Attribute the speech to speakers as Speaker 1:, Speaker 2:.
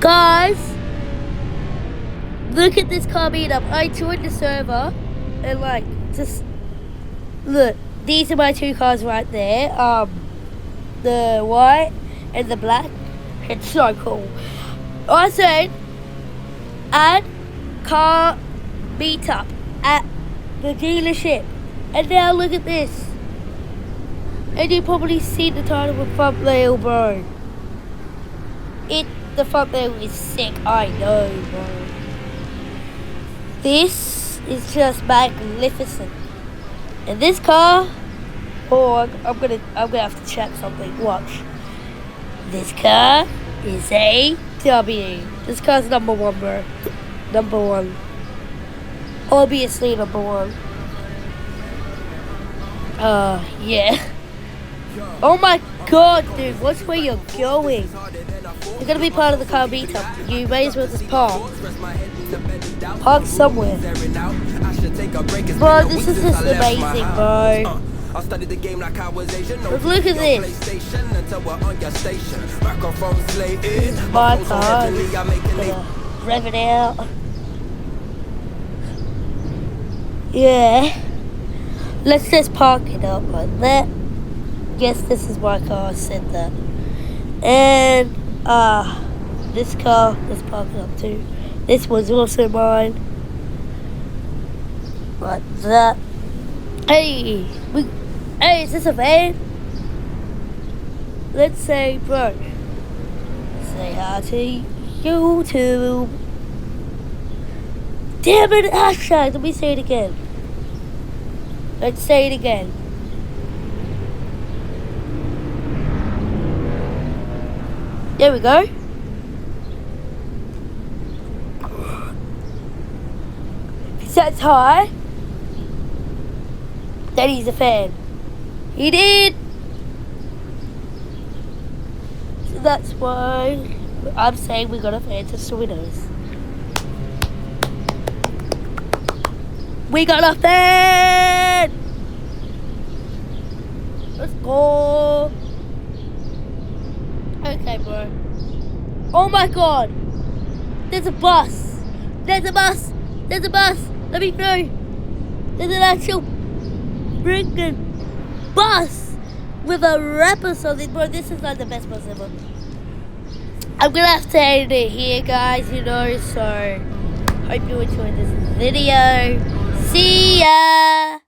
Speaker 1: Guys, look at this car meetup. I joined the server and like just look. These are my two cars right there. The white and the black. It's so cool. I said add car meetup at the dealership, and now look at this. And you probably see the title of thumbnail, bro. The thumbnail is sick, I know, bro. This is just magnificent. And this car, I'm gonna have to check something. Watch. This car is a W. This car's number one, bro. Number one. Obviously number one. Yeah. Oh my god, dude, watch where you're going. You're gonna be part of the car meetup. You may as well just park. Park somewhere. Bro, this is just amazing, bro. Look at this. My car. Rev it out. Yeah. Let's just park it up like that. Yes, this is my car, I said that. And this car, let's park it up too. This one's also mine. Like that. Hey, is this a van? Let's say, bro. Say hi to YouTube. Damn it, hashtag. Let me say it again. Let's say it again. There we go. If he says hi, then he's a fan. He did. So that's why I'm saying we got a fan to so he knows. We got a fan! Let's go. Okay, bro. Oh my god! There's a bus! There's a bus! There's a bus! Let me through! There's an actual freaking bus with a wrap or something, bro. This is like the best bus ever. I'm gonna have to end it here, guys, you know, so hope you enjoyed this video. See ya!